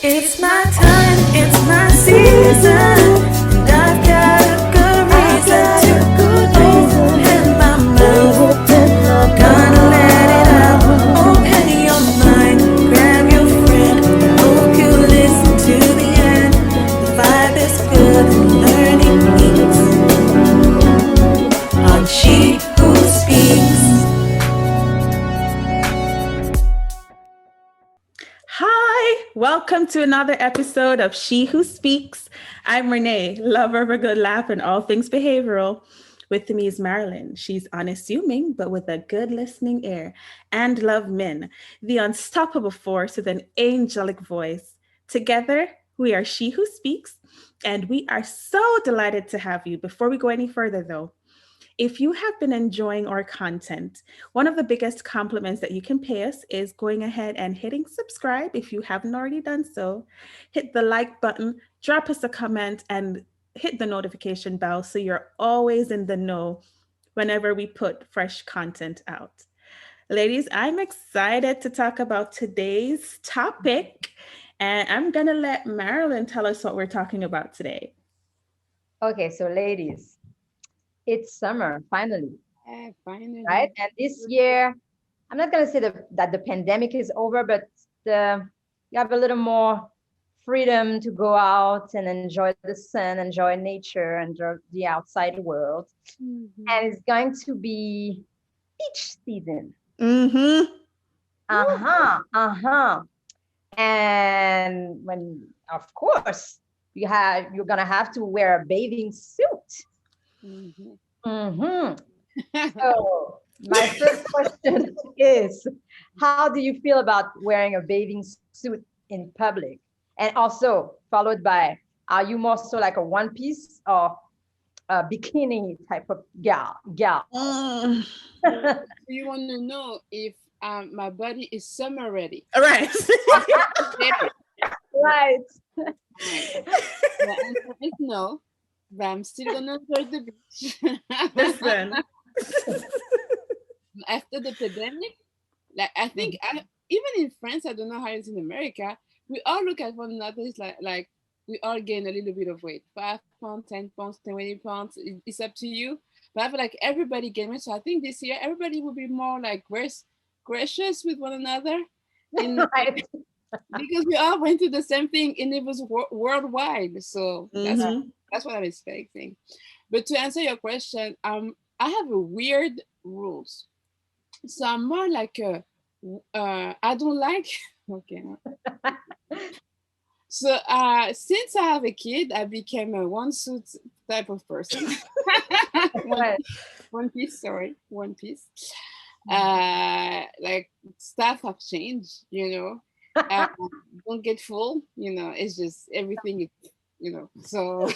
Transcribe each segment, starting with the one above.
It's my time, it's my season, and I've got a good reason to open my mouth. Gonna let it out, open your mind, grab your friend. Hope you listen to the end. The vibe is good and learning meets on She Who Speaks. Hi, welcome to another episode of She Who Speaks. I'm Renee, lover of a good laugh and all things behavioral. With me is Marilyn. She's unassuming, but with a good listening ear. And Love Min, the unstoppable force with an angelic voice. Together, we are She Who Speaks, and we are so delighted to have you. Before we go any further, though, if you have been enjoying our content, one of the biggest compliments that you can pay us is going ahead and hitting subscribe if you haven't already done so. Hit the like button, drop us a comment, and hit the notification bell so you're always in the know whenever we put fresh content out. Ladies, I'm excited to talk about today's topic, and I'm going to let Marilyn tell us what we're talking about today. Okay, so ladies, it's summer finally, right? Finally. And this year, I'm not gonna say that the pandemic is over, but you have a little more freedom to go out and enjoy the sun, enjoy nature, enjoy the outside world. Mhm. And it's going to be beach season. Mm-hmm. Uh-huh, uh-huh. And of course, you're gonna have to wear a bathing suit. Mhm. Mm-hmm. So, my first question is, how do you feel about wearing a bathing suit in public? And also, followed by, are you more so like a one piece or a bikini type of gal? Mm. So, do you want to know if my body is summer ready? Right. Okay. Right. Fine. The answer is no, but I'm still gonna enjoy the beach. Listen. After the pandemic, like I think even in France, I don't know how it's in America. We all look at one another. It's like we all gain a little bit of weight, 5 pounds, 10 pounds, 20 pounds. It's up to you. But I feel like everybody gained weight. So I think this year everybody will be more like gracious with one another, and Right. because we all went through the same thing, and it was worldwide. So Mm-hmm. that's what I'm expecting. But to answer your question, I have a weird rules. So I'm more like a, I don't like. Okay. So since I have a kid, I became a one suit type of person. one Right. one piece, sorry, one piece. Mhm. Like stuff have changed, you know. Uh, don't get full, you know. It's just everything is, you know. So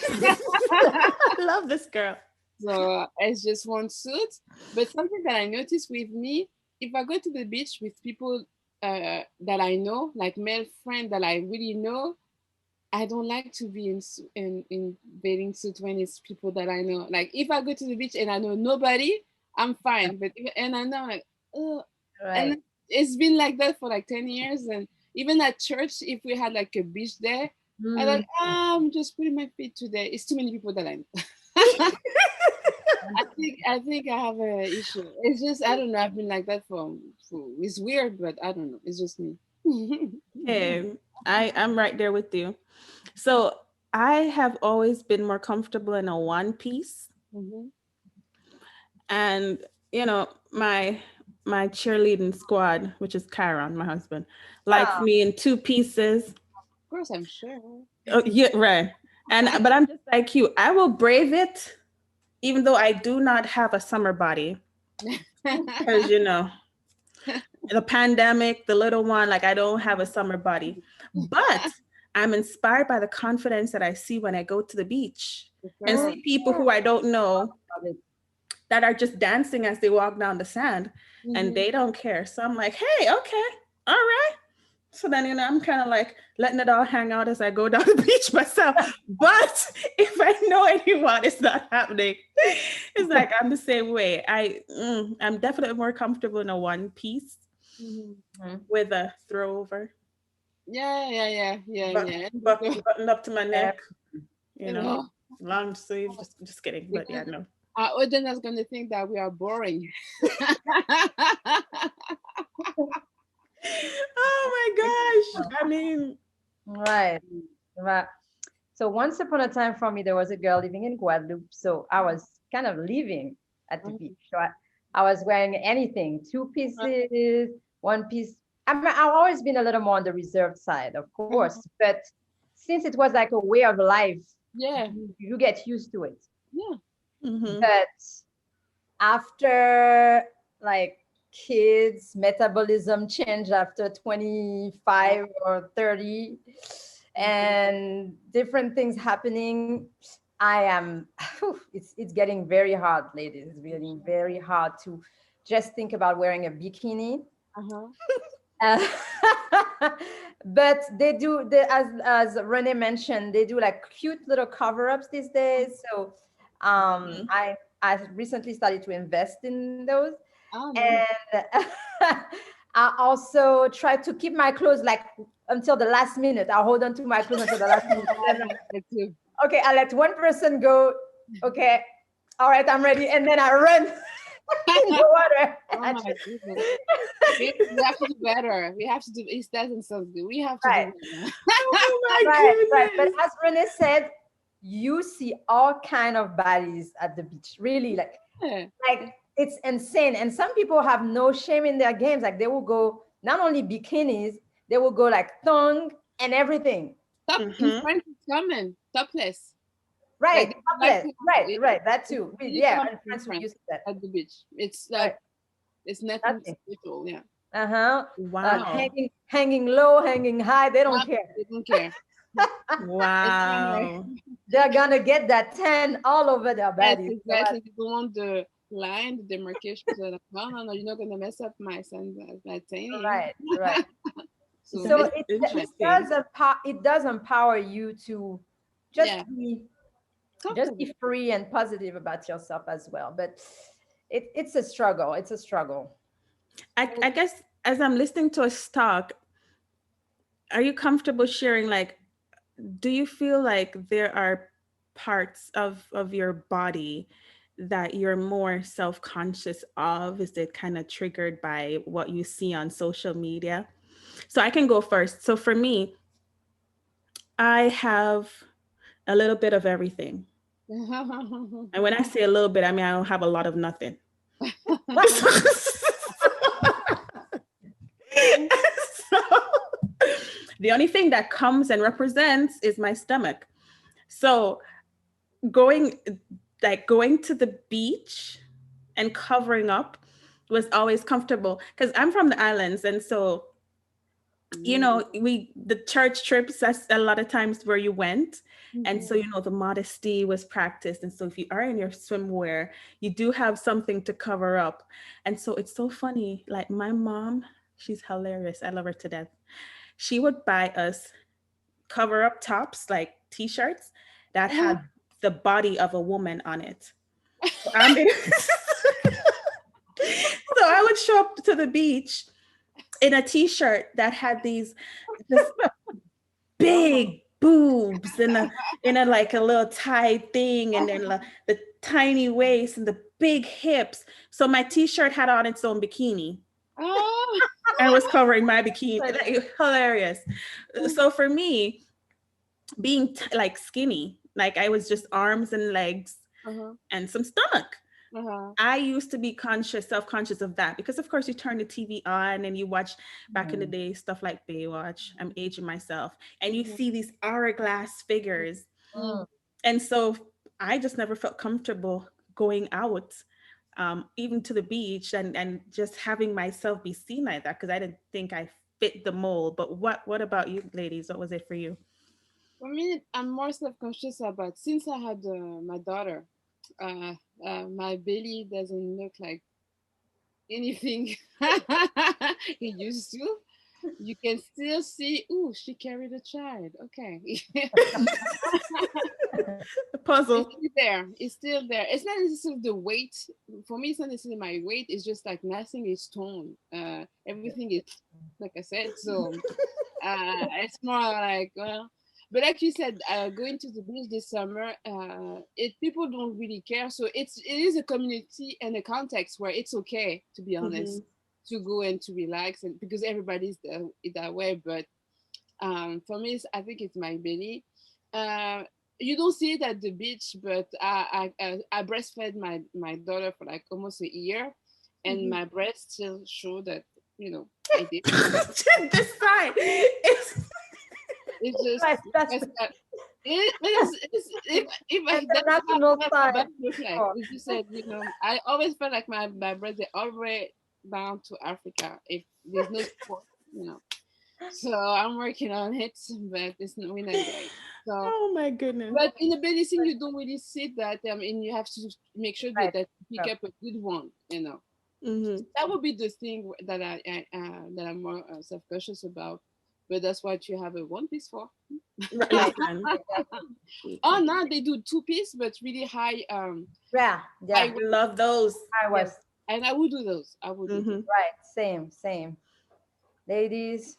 I love this girl. so it's just one suit. But something that I noticed with me, if I go to the beach with people that I know, like male friend that I really know, I don't like to be in bathing suit when it's people that I know. Like if I go to the beach and I know nobody, I'm fine. But and I know like, oh, and Right. it's been like that for like 10 years. And even at church, if we had like a beach there, I like Mm. I'm just putting my feet today. It's too many people that I know. I think I have a issue. It's just I don't know. I've been like that for it's weird, but I don't know. It's just me. Hey, I'm right there with you. So I have always been more comfortable in a one piece, Mhm. and my cheerleading squad, which is Chiron, my husband, likes Oh, me in two pieces. Of course, I'm sure. Oh, yeah, right. And but I'm just like you. I will brave it, even though I do not have a summer body, because the pandemic, the little one, like I don't have a summer body. But I'm inspired by the confidence that I see when I go to the beach The and mm, see curve. people who I don't know love it. that are just dancing as they walk down the sand and Mhm. they don't care. So I'm like, hey, okay, all right. So then, I'm kind of like letting it all hang out as I go down the beach myself. But if I know anyone, it's not happening. It's like I'm the same way. I'm definitely more comfortable in a one piece Mhm. Mhm. with a throwover. Yeah. Buttoned up to my neck, you You know, know, long sleeve. Just kidding, but yeah, because no. our audience is gonna think that we are boring. Oh my gosh! I mean, Right. Right. So once upon a time for me, there was a girl living in Guadeloupe. So I was kind of living at the beach. So I was wearing anything, two pieces, one piece. I mean, I've always been a little more on the reserved side, of course. But since it was like a way of life, Yeah, you get used to it. yeah. mhm. But after like kids metabolism change after 25 or 30 and different things happening, I am it's getting very hard, ladies. It's getting very hard to just think about wearing a bikini. Uh-huh. uh, but they do as Renee mentioned, they do like cute little cover-ups these days. So Mhm. I recently started to invest in those. Oh, nice. And I also try to keep my clothes like until the last minute. I'll hold on to my clothes until the last minute. I like that too. Okay, I let one person go. Okay, all right, I'm ready. And then I run in the water. Oh my goodness. We have to do better. We have to do it doesn't sound good. We have to Right, do better. Oh my right, right. But goodness! as Renee said, you see all kind of bodies at the beach. Really, Yeah. like it's insane. And some people have no shame in their games. Like they will go not only bikinis, they will go like thong and everything. Top in Mhm. France is common. Topless. Like Right, they like topless. to Right, right. That it's too. really Yeah, common in in France we France use that. at the beach. It's Right, like it's nothing nothing. special. Yeah. Uh-huh. Wow! Hanging low, hanging high. They don't Not, care. they don't care. It's kind Wow! of They're gonna get that tan all over their yes, bodies. So exactly. They don't want the line, the demarcation. So like, no, you're not gonna mess up my son, my tanning. right, right. So So it's Interesting. it does empower you to just yeah, be comfortable. free and positive about yourself as well. But it's a struggle. It's a struggle. I guess as I'm listening to us talk, are you comfortable sharing, like, do you feel like there are parts of your body that you're more self-conscious of? Is it kind of triggered by what you see on social media? So I can go first. So for me, I have a little bit of everything. And when I say a little bit, I mean I don't have a lot of nothing. So the only thing that comes and represents is my stomach. So going going to the beach and covering up was always comfortable because I'm from the islands, and so we the church trips, that's a lot of times where you went. And so the modesty was practiced, and so if you are in your swimwear, you do have something to cover up. And so it's so funny, like my mom, she's hilarious, I love her to death. She would buy us cover up tops, like t-shirts that had the body of a woman on it. So I mean, so I would show up to the beach in a t-shirt that had these just big boobs and a like a little tight thing, and then the tiny waist and the big hips. So my t-shirt had on its own bikini Oh, and was covering my bikini. Like, hilarious. So for me, being like skinny, like I was just arms and legs uh-huh, and some stomach. uh-huh. I used to be self-conscious of that because, of course, you turn the TV on and you watch back in the Mhm. day stuff like Baywatch. I'm aging myself, and you Mhm, see these hourglass figures, mhm. and so I just never felt comfortable going out, even to the beach, and just having myself be seen like that because I didn't think I fit the mold. But what about you, ladies? What was it for you? For me, I'm more self-conscious about since I had my daughter. Uh, my belly doesn't look like anything it used to. You can still see, oh, she carried a child. Okay. The It's puzzle. still there. It's still there. It's not necessarily the weight. For me, it's not necessarily my weight. It's just like nothing is toned. Everything is, like I said. So It's more like, well, but like you said, going to the beach this summer, it people don't really care. So it is a community and a context where it's okay, to be honest, to go and to relax, and because everybody's that way. But for me, I think it's my belly. You don't see it at the beach, but I breastfed my daughter for like almost a year, and my breast still show that I did. This side. It's just Right, that's if and the that's national how my side. back look like. Oh, It's just said, I always felt like my breasts are all the way down to Africa if there's no support, So I'm working on it, but we're not there. So, Oh my goodness. but in the medicine, you don't really see that. I mean, you have to make sure right. that you pick up a good one. That would be the thing that that I'm more self-conscious about. But that's what you have a one piece for. Right. Oh, now they do two piece, but really high. Yeah, I love those. I was And I would do those. I would do those. right. Same. Ladies,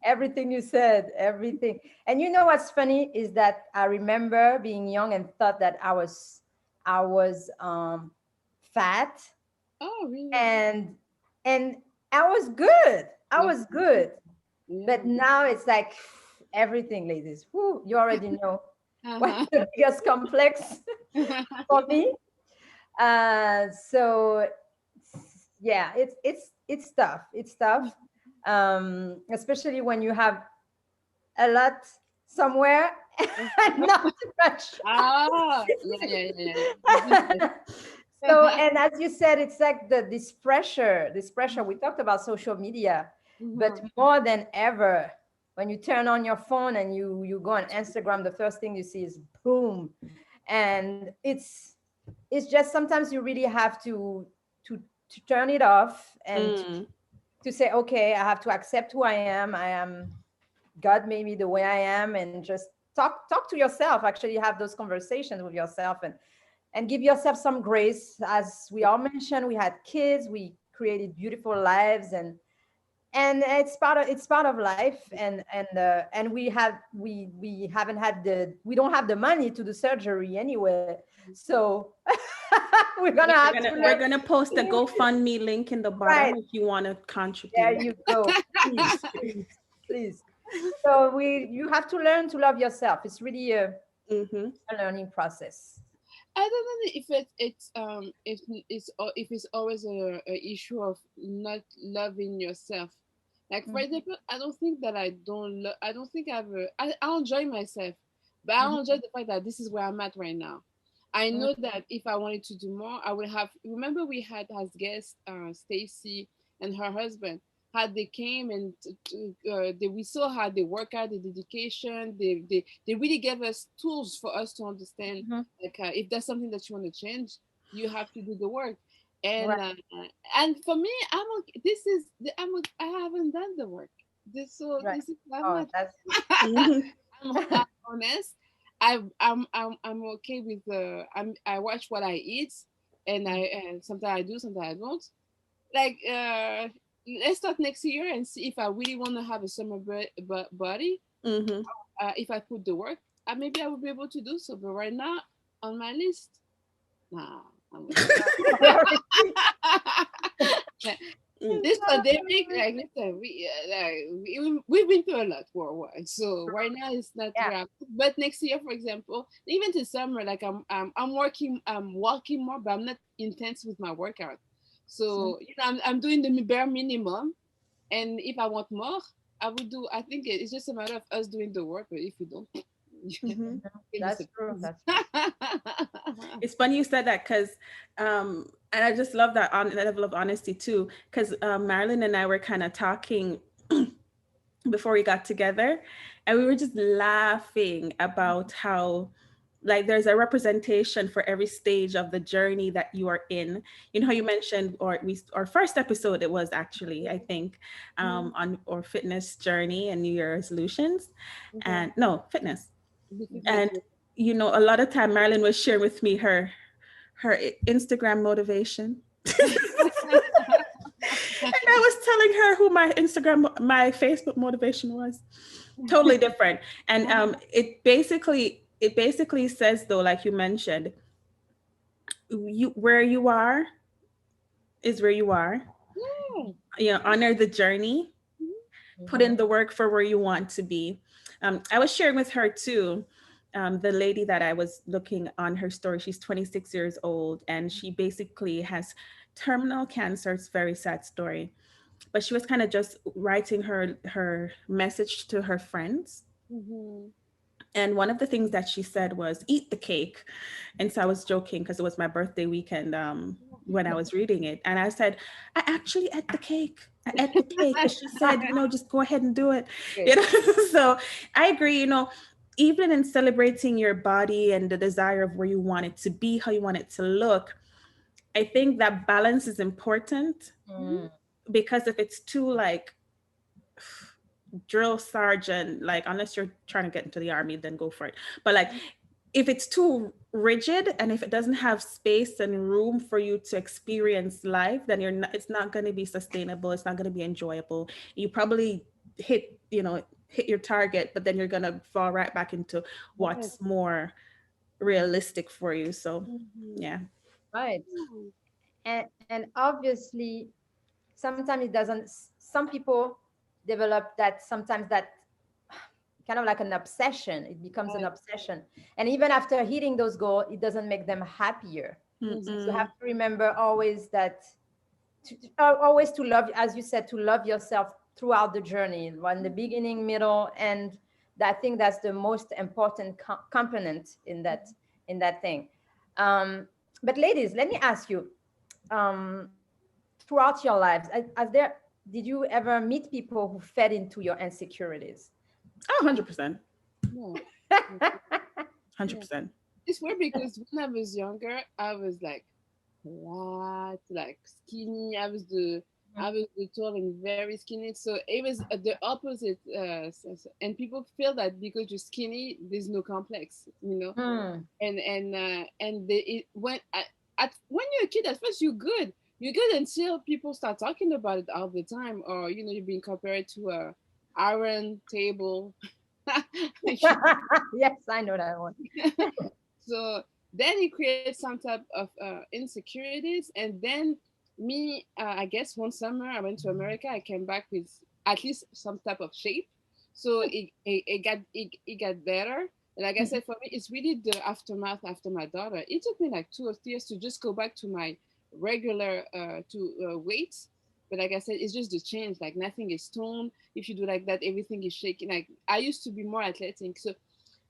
everything you said, everything. And you know what's funny is that I remember being young and thought that I was fat Oh, really? and I was good. I Yeah. was good. Yeah. But now it's like everything, ladies. Whew, you already know what's the biggest complex for me. So yeah, it's tough. It's tough, especially when you have a lot somewhere and not too much. Ah, yeah. So, and as you said, it's like this pressure. We talked about social media, but more than ever, when you turn on your phone and you go on Instagram, the first thing you see is boom, and it's just sometimes you really have to turn it off and to say, okay, I have to accept who I am. I am God made me the way I am, and just talk to yourself. Actually, have those conversations with yourself and give yourself some grace. As we all mentioned, we had kids, we created beautiful lives, and it's part of life, and we haven't had we don't have the money to do surgery anyway, so we're gonna have to We're gonna post the GoFundMe link in the bottom Right. if you want to contribute. There you go. Please. So you have to learn to love yourself. It's really a learning process. I don't know if it's always a issue of not loving yourself. Like for example, I don't think that I don't think I enjoy myself, but I enjoy the fact that this is where I'm at right now. I know that if I wanted to do more, I would have. Remember, we had as guest Stacy and her husband. How they came and we saw how they work out, the dedication. They really gave us tools for us to understand. Like if there's something that you want to change, you have to do the work. And for me, I haven't done the work. This is I'm honest. I'm okay with I watch what I eat, and sometimes I do, sometimes I don't. Like let's start next year and see if I really want to have a summer body. If I put the work, maybe I will be able to do so. But right now, on my list, nah. This pandemic, like listen, we've been through a lot worldwide. So right now it's not where but next year, for example, even this summer, like I'm working more, but I'm not intense with my workout. So I'm doing the bare minimum, and if I want more, I will do. I think it's just a matter of us doing the work. But if we don't, that's true. It's funny you said that because, and I just love that level of honesty too. Because Marilyn and I were kind of talking before we got together, and we were just laughing about how, like, there's a representation for every stage of the journey that you are in. You know how you mentioned, or at least our first episode, it was actually, I think, on our fitness journey and New Year resolutions, and no fitness. And you know, a lot of time Marilyn was sharing with me her Instagram motivation. And I was telling her who my Facebook motivation was. Totally different. And it basically says, though, like you mentioned, where you are is where you are. Yeah. Honor the journey, put in the work for where you want to be. I was sharing with her too. The lady that I was looking on her story, she's 26 years old, and she basically has terminal cancer. It's a very sad story, but she was kind of just writing her message to her friends. Mm-hmm. And one of the things that she said was, eat the cake. And so I was joking because it was my birthday weekend when I was reading it. And I said, I actually ate the cake. I ate the cake. But she said, just go ahead and do it. Good. So I agree, even in celebrating your body and the desire of where you want it to be, how you want it to look, I think that balance is important, Mm. because if it's too like drill sergeant, like unless you're trying to get into the army, then go for it. But like if it's too rigid and if it doesn't have space and room for you to experience life, then it's not going to be sustainable. It's not going to be enjoyable. You probably hit your target, but then you're going to fall right back into Right. what's more realistic for you. So Mm-hmm. yeah. Right. And obviously, sometimes it doesn't. Some people develop that, sometimes that kind of like an obsession. It becomes an Right. obsession. And even after hitting those goals, it doesn't make them happier. So you have to remember always that, always to love, as you said, to love yourself throughout the journey, in the beginning, middle, and I think that's the most important component in that thing. Um, but ladies, let me ask you, um, throughout your lives, did you ever meet people who fed into your insecurities? Oh, 100%. Yeah. 100%. It's weird because when I was younger, I was like, what? Like skinny. I was the tall and very skinny. So it was the opposite. And people feel that because you're skinny, there's no complex, Hmm. and when you're a kid, at first you're good until people start talking about it all the time, or you're being compared to a iron table. Yes, I know that one. So then it creates some type of insecurities, and then me, I guess one summer I went to America. I came back with at least some type of shape, so it got better. And like I said, for me, it's really the aftermath after my daughter. It took me like 2 or 3 years to just go back to my regular weight. But like I said, it's just the change. Like nothing is toned. If you do like that, everything is shaking. Like I used to be more athletic,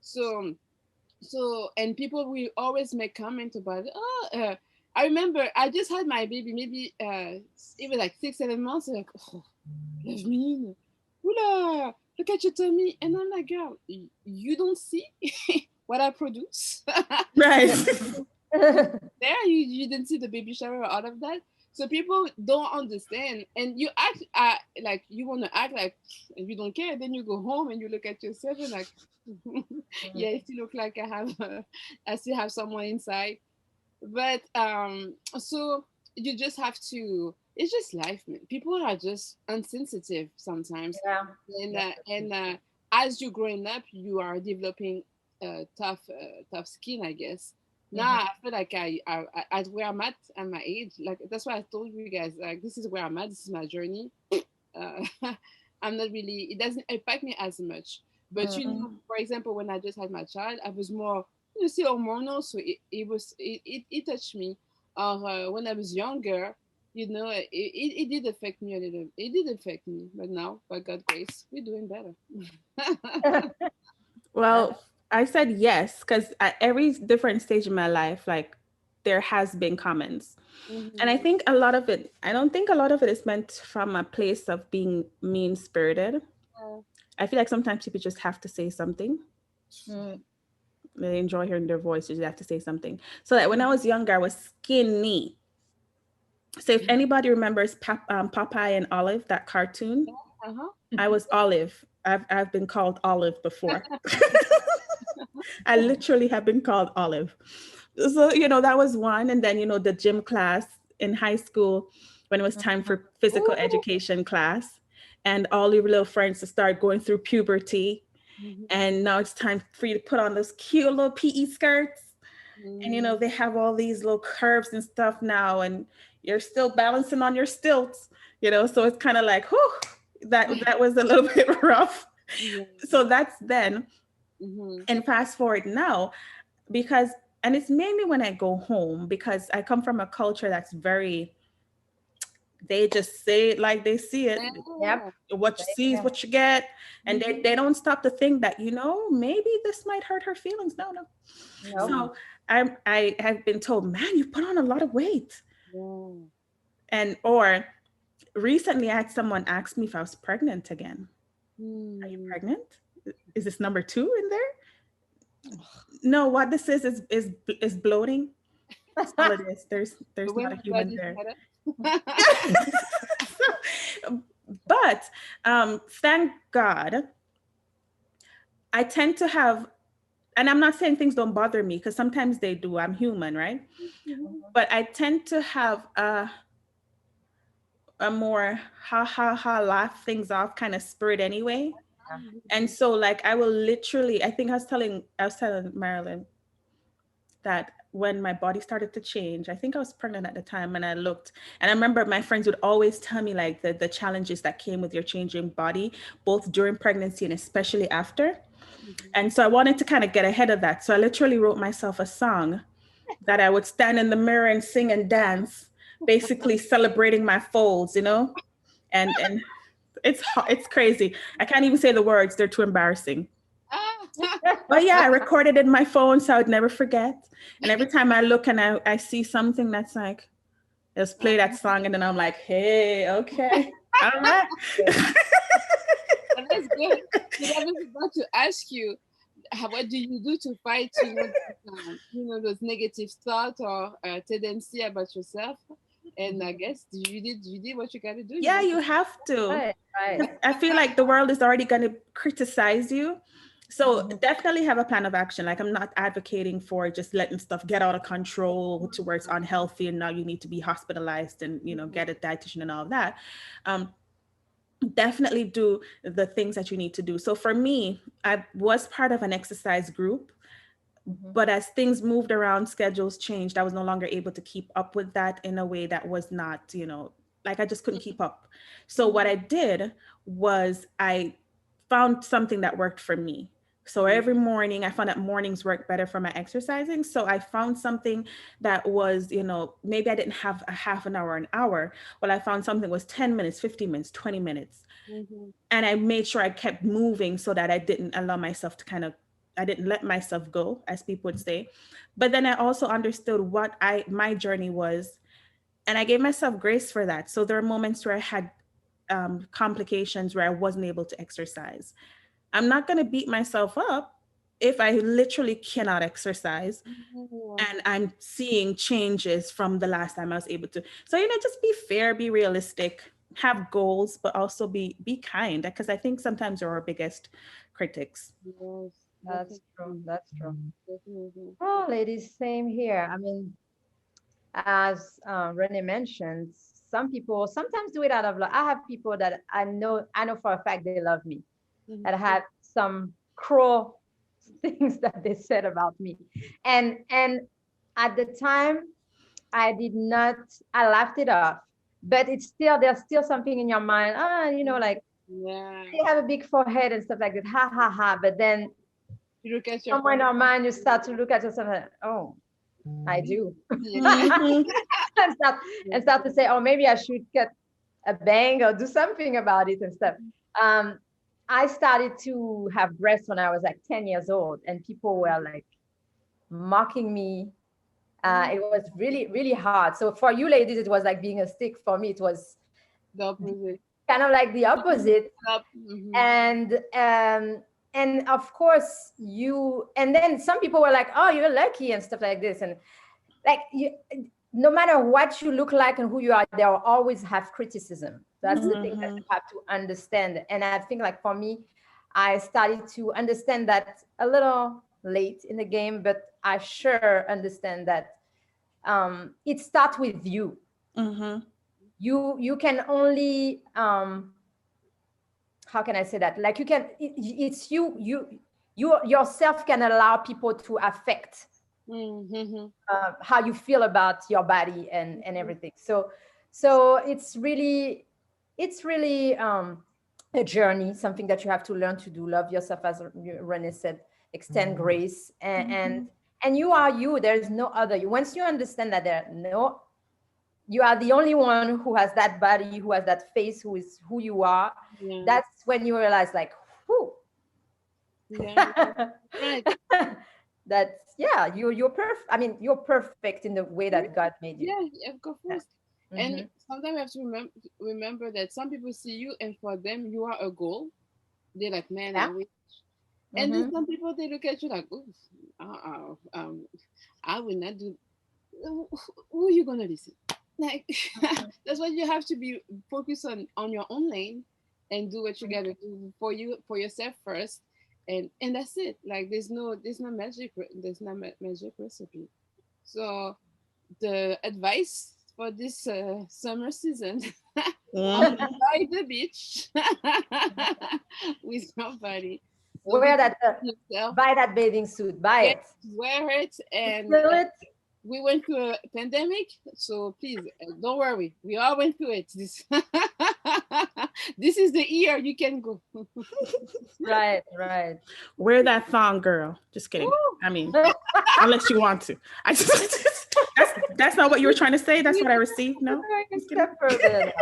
so and people will always make comment about, oh, I remember I just had my baby, maybe even like 6 7 months, like, oh, love me, Oula, look at your tummy, and I'm like, girl, you don't see what I produce. Right. There, you didn't see the baby shower or all of that. So people don't understand, and you act like you want to act like you don't care. Then you go home and you look at yourself and like, yeah, it still look like I still have someone inside. But so you just have to. It's just life, man. People are just insensitive sometimes, Yeah. and as you're growing up, you are developing tough skin, I guess. Now I feel like at where I'm at my age, like that's why I told you guys, like this is where I'm at. This is my journey. Uh, I'm not really. It doesn't impact me as much. But for example, when I just had my child, I was more, still hormonal, so it touched me. Or when I was younger, it did affect me a little. It did affect me, but now, by God's grace, we're doing better. Well, I said yes because at every different stage in my life, like there has been comments. And I Mhm. think a lot of it, I don't think a lot of it is meant from a place of being mean spirited. Yeah. I feel like sometimes people just have to say something. Mm. They enjoy hearing their voice, you just have to say something. So that when I was younger, I was skinny. So if anybody remembers Popeye and Olive, that cartoon, Uh-huh. I was Olive. I've been called Olive before. I literally have been called Olive. So, that was one. And then, the gym class in high school, when it was time for physical Ooh. education class, and all your little friends to start going through puberty. Mhm. And now it's time for you to put on those cute little PE skirts. And Mhm. they have all these little curves and stuff now, and you're still balancing on your stilts, so it's kind of like, whew, that was a little bit rough. Yeah. So that's then. Mhm. And fast forward now, because and it's mainly when I go home, because I come from a culture that's very, they just say it like they see it. Yep. Yeah. What you see is Yeah. what you get. And they, Mhm. they don't stop to think that, maybe this might hurt her feelings. No, no. Nope. Mhm. So I have been told, man, you put on a lot of weight. Yeah. And or recently I had someone ask me if I was pregnant again. Are you Mm. pregnant? Is this number two in there? No, what this is bloating. That's all it is. The There's way not a my human body's there. set But thank God, I tend to have, and I'm not saying things don't bother me, because sometimes they do. I'm human, right? Mhm. But I tend to have a more ha ha ha, laugh things off kind of spirit anyway. And so like I will literally, I was telling Marilyn that when my body started to change, I think I was pregnant at the time, and I looked, and I remember my friends would always tell me like the challenges that came with your changing body, both during pregnancy and especially after. Mhm. And so I wanted to kind of get ahead of that. So I literally wrote myself a song that I would stand in the mirror and sing and dance, basically celebrating my folds, and it's crazy. I can't even say the words; they're too embarrassing. Ah. But yeah, I recorded it in my phone so I would never forget. And every time I look and I see something that's like, just play that song, and then I'm like, hey, okay, all right. And that's good. Because I was about to ask you, what do you do to fight, those negative thoughts or tendency about yourself? And I guess you did what you got to do. You Yeah, went to. you have to. Right. Right. 'Cause I feel like the world is already going to criticize you. So Mhm. definitely have a plan of action. Like I'm not advocating for just letting stuff get out of control to where it's unhealthy and now you need to be hospitalized and get a dietitian and all of that. Um, Definitely do the things that you need to do. So for me, I was part of an exercise group, Mhm. but as things moved around, schedules changed. I was no longer able to keep up with that in a way that was not, like I just couldn't keep up. So what I did was I found something that worked for me. So every morning I found that mornings work better for my exercising. So I found something that was, maybe I didn't have a half an hour, or an hour. Well, I found something was 10 minutes, 15 minutes, 20 minutes. Mhm. And I made sure I kept moving so that I didn't allow myself to I didn't let myself go, as people would say. But then I also understood what my journey was, and I gave myself grace for that. So there are moments where I had complications where I wasn't able to exercise. I'm not going to beat myself up if I literally cannot exercise Mhm. and I'm seeing changes from the last time I was able to. So, just be fair, be realistic, have goals, but also be kind, because I think sometimes we're our biggest critics. Yes, That's true. definitely, That's true. definitely. Oh, ladies, same here. I mean, as Renee mentioned, some people sometimes do it out of love. I have people that I know for a fact they love me, Mhm. that had some cruel things that they said about me, and at the time I did not. I laughed it off, but it's still there's still something in your mind. Like Yeah. they have a big forehead and stuff like that. Ha ha ha. But then You look at your somewhere in phone. our mind, you start to look at yourself and, oh, I do. Yeah. Mhm. and start to say, oh, maybe I should cut a bang or do something about it and stuff. Um, I started to have breasts when I was like 10 years old, and people were like mocking me. It was really, really hard. So for you ladies, it was like being a stick. For me, it was The opposite. kind of like the opposite. Up. Mm-hmm. And of course and then some people were like, oh, you're lucky and stuff like this, and like no matter what you look like and who you are, they'll always have criticism. That's the thing that Mhm. you have to understand. And I think like for me, I started to understand that a little late in the game, but I sure understand that it starts with you. Mhm. you can only how can I say that? Like it's you yourself can allow people to affect Mm-hmm. how you feel about your body and everything. So it's really a journey, something that you have to learn to do. Love yourself, as Renee said, extend grace, and you are you. There's no other you. Once you understand that you are the only one who has that body, who has that face, who is who you are. Yeah. That's when you realize, like, whoo. Yeah. Right. That's you're perfect. I mean, you're perfect in the way that God made you. Yeah, of course. And sometimes we have to remember that some people see you, and for them, you are a goal. They're like, man, I Yeah. wish. And then some people, they look at you like, oh, I will not do. Who are you gonna listen? Like, that's why you have to be focused on your own lane and do what you gotta do for yourself first, and that's it. Like, there's no magic recipe. So the advice for this summer season: by the beach with somebody. So Wear that, yourself, buy that bathing suit, buy yes, it. wear it, and Feel it. we went through a pandemic, so please don't worry. We all went through it. This is the year you can go. Right. Wear that thong, girl. Just kidding. I mean, unless you want to. I just that's not what you were trying to say. That's what I received. No. Just kidding. Step further.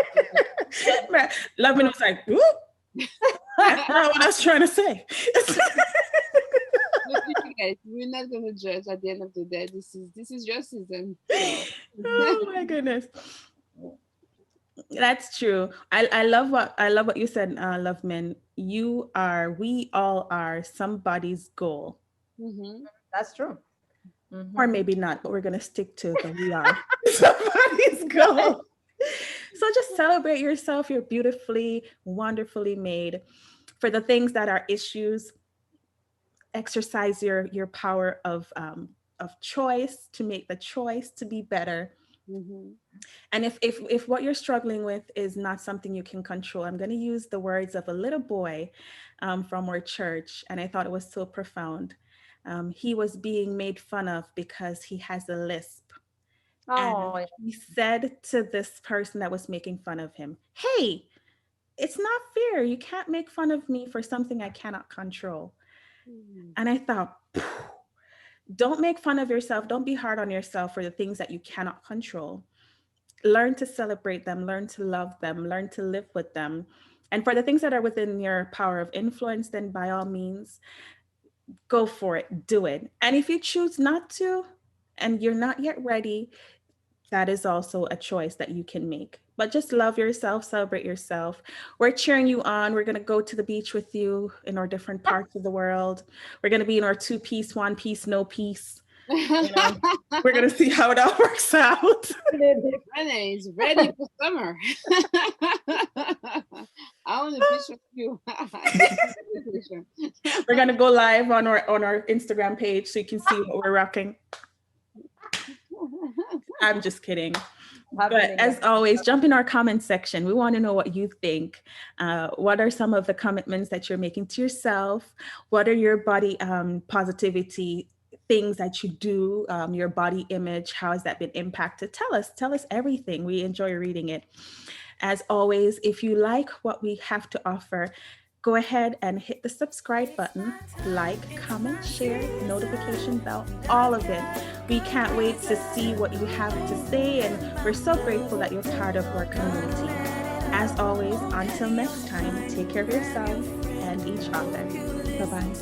Loveman was like, "Whoop." That's not what I was trying to say. Guys, we're not gonna judge at the end of the day. This is your season. So. Oh my goodness. That's true. I love what you said, Loveman. We all are somebody's goal. Mm-hmm. That's true. Or maybe not, but we're gonna stick to the we are somebody's goal. So just celebrate yourself. You're beautifully, wonderfully made. For the things that are issues, exercise your power of choice to make the choice to be better. Mm-hmm. And if what you're struggling with is not something you can control, I'm going to use the words of a little boy from our church, and I thought it was so profound. He was being made fun of because he has a lisp. Oh, And he said to this person that was making fun of him, "Hey, it's not fair. You can't make fun of me for something I cannot control." And I thought, don't make fun of yourself. Don't be hard on yourself for the things that you cannot control. Learn to celebrate them, learn to love them, learn to live with them. And for the things that are within your power of influence, then by all means, go for it, do it. And if you choose not to, and you're not yet ready, that is also a choice that you can make. But just love yourself, celebrate yourself. We're cheering you on. We're going to go to the beach with you in our different parts of the world. We're going to be in our 2-piece, 1-piece, no piece. We're going to see how it all works out. Renee is ready for summer. I want a picture of you. We're going to go live on our Instagram page so you can see what we're rocking. I'm just kidding. But as always, jump in our comment section. We want to know what you think. What are some of the commitments that you're making to yourself? What are your body positivity things that you do? Your body image, how has that been impacted? Tell us everything. We enjoy reading it. As always, if you like what we have to offer, go ahead and hit the subscribe button, like, comment, share, notification bell, all of it. We can't wait to see what you have to say, and we're so grateful that you're part of our community. As always, until next time, take care of yourself and each other. Bye-bye.